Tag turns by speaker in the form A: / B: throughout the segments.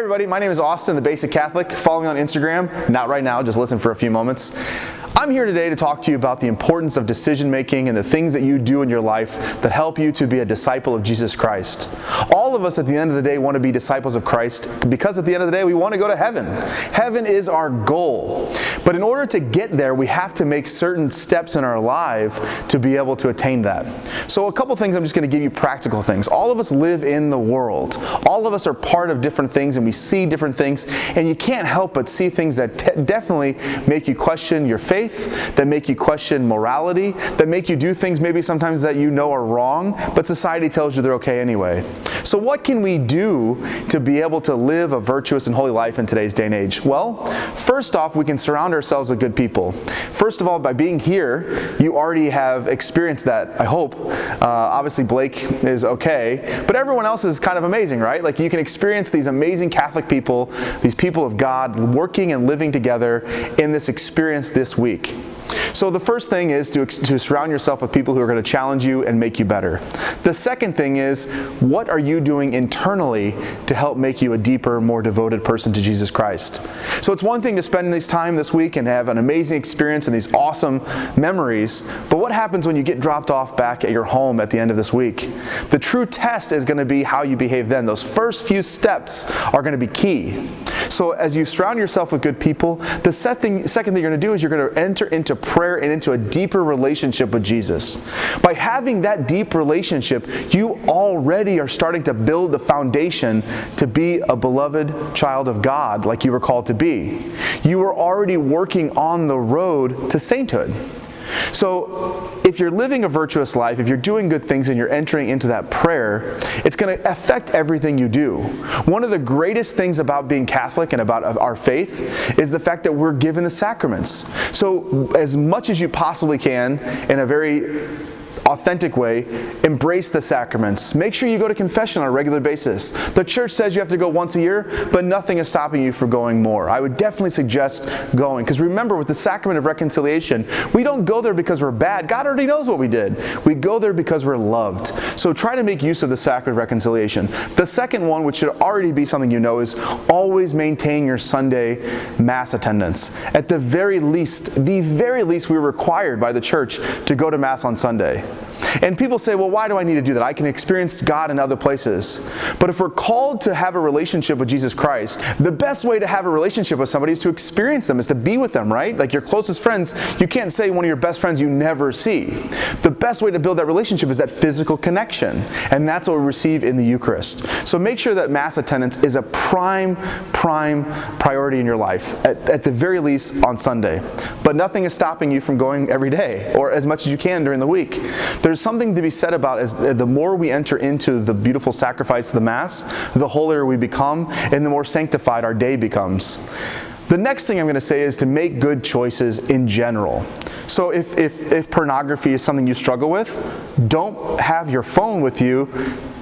A: everybody, my name is Austin, the Basic Catholic. Follow me on Instagram. Not right now, just listen for a few moments. I'm here today to talk to you about the importance of decision making and the things that you do in your life that help you to be a disciple of Jesus Christ. All of us at the end of the day want to be disciples of Christ because at the end of the day we want to go to heaven. Heaven is our goal. But in order to get there, we have to make certain steps in our life to be able to attain that. So a couple things, I'm just going to give you practical things. All of us live in the world. All of us are part of different things and we see different things, and you can't help but see things that definitely make you question your faith, that make you question morality, that make you do things maybe sometimes that you know are wrong, but society tells you they're okay anyway. So what can we do to be able to live a virtuous and holy life in today's day and age? Well, first off, we can surround ourselves with good people. First of all, by being here, you already have experienced that, I hope. Obviously, Blake is okay, but everyone else is kind of amazing, right? Like you can experience these amazing Catholic people, these people of God, working and living together in this experience this week. So the first thing is to surround yourself with people who are going to challenge you and make you better. The second thing is, what are you doing internally to help make you a deeper, more devoted person to Jesus Christ? So it's one thing to spend this time this week and have an amazing experience and these awesome memories, but what happens when you get dropped off back at your home at the end of this week? The true test is going to be how you behave then. Those first few steps are going to be key. So as you surround yourself with good people, the second thing you're going to do is you're going to enter into prayer and into a deeper relationship with Jesus. By having that deep relationship, you already are starting to build the foundation to be a beloved child of God like you were called to be. You are already working on the road to sainthood. So if you're living a virtuous life, if you're doing good things and you're entering into that prayer, it's going to affect everything you do. One of the greatest things about being Catholic and about our faith is the fact that we're given the sacraments. So as much as you possibly can, in a very authentic way, embrace the sacraments. Make sure you go to confession on a regular basis. The church says you have to go once a year, but nothing is stopping you from going more. I would definitely suggest going, because remember, with the sacrament of reconciliation, we don't go there because we're bad. God already knows what we did. We go there because we're loved. So try to make use of the sacrament of reconciliation. The second one, which should already be something you know, is always maintain your Sunday Mass attendance. At the very least, we're required by the church to go to Mass on Sunday. And people say, well, why do I need to do that? I can experience God in other places. But if we're called to have a relationship with Jesus Christ, the best way to have a relationship with somebody is to experience them, is to be with them, right? Like your closest friends, you can't say one of your best friends you never see. The best way to build that relationship is that physical connection. And that's what we receive in the Eucharist. So make sure that Mass attendance is a prime priority in your life, at the very least on Sunday. But nothing is stopping you from going every day, or as much as you can during the week. There's something to be said about as the more we enter into the beautiful sacrifice of the Mass, the holier we become, and the more sanctified our day becomes. The next thing I'm going to say is to make good choices in general. So if pornography is something you struggle with, don't have your phone with you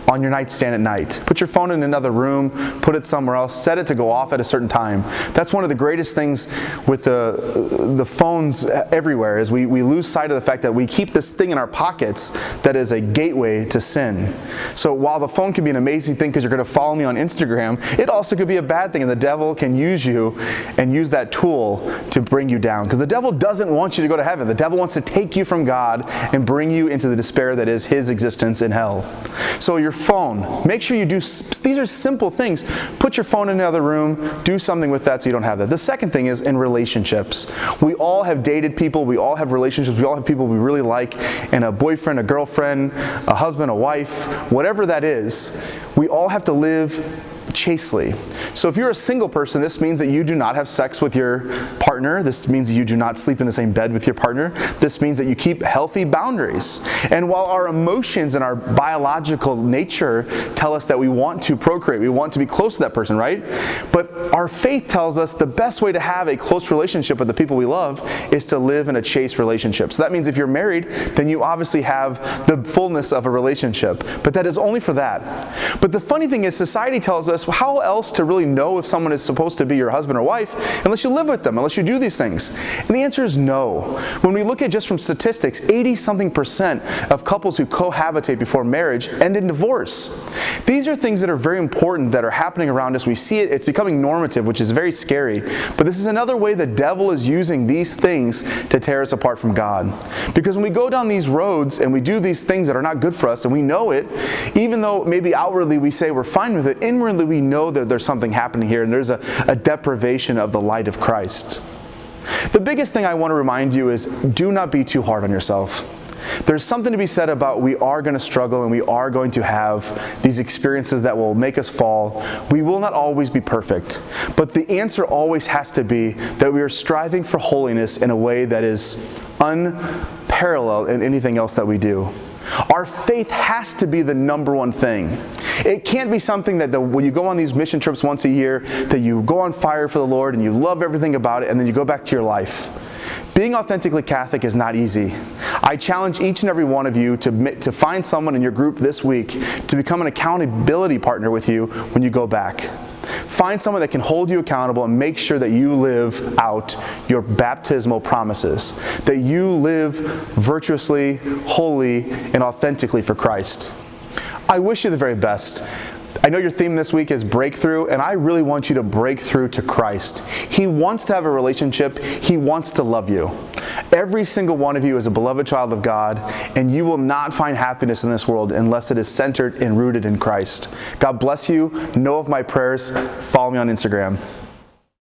A: on your nightstand at night. Put your phone in another room, put it somewhere else, set it to go off at a certain time. That's one of the greatest things with the phones everywhere, is we lose sight of the fact that we keep this thing in our pockets that is a gateway to sin. So while the phone can be an amazing thing because you're going to follow me on Instagram, it also could be a bad thing, and the devil can use you and use that tool to bring you down. Because the devil doesn't want you to go to heaven. The devil wants to take you from God and bring you into the despair that is his existence in hell. So your phone, make sure you do, these are simple things. Put your phone in another room, do something with that so you don't have that. The second thing is in relationships. We all have dated people, we all have relationships, we all have people we really like, and a boyfriend, a girlfriend, a husband, a wife, whatever that is, we all have to live chastely. So if you're a single person, this means that you do not have sex with your partner. This means that you do not sleep in the same bed with your partner. This means that you keep healthy boundaries. And while our emotions and our biological nature tell us that we want to procreate, we want to be close to that person, right? But our faith tells us the best way to have a close relationship with the people we love is to live in a chaste relationship. So that means if you're married, then you obviously have the fullness of a relationship. But that is only for that. But the funny thing is, society tells us how else to really know if someone is supposed to be your husband or wife unless you live with them, unless you do these things? And the answer is no. When we look at just from statistics, 80-something% of couples who cohabitate before marriage end in divorce. These are things that are very important that are happening around us. We see it, it's becoming normative, which is very scary. But this is another way the devil is using these things to tear us apart from God. Because when we go down these roads and we do these things that are not good for us, and we know it, even though maybe outwardly we say we're fine with it, inwardly we know that there's something happening here, and there's a deprivation of the light of Christ. The biggest thing I want to remind you is, do not be too hard on yourself. There's something to be said about we are going to struggle and we are going to have these experiences that will make us fall. We will not always be perfect, but the answer always has to be that we are striving for holiness in a way that is unparalleled in anything else that we do. Our faith has to be the number one thing. It can't be something that when you go on these mission trips once a year, that you go on fire for the Lord and you love everything about it, and then you go back to your life. Being authentically Catholic is not easy. I challenge each and every one of you to find someone in your group this week to become an accountability partner with you when you go back. Find someone that can hold you accountable and make sure that you live out your baptismal promises, that you live virtuously, holy, and authentically for Christ. I wish you the very best. I know your theme this week is breakthrough, and I really want you to break through to Christ. He wants to have a relationship. He wants to love you. Every single one of you is a beloved child of God, and you will not find happiness in this world unless it is centered and rooted in Christ. God bless you. Know of my prayers. Follow me on Instagram.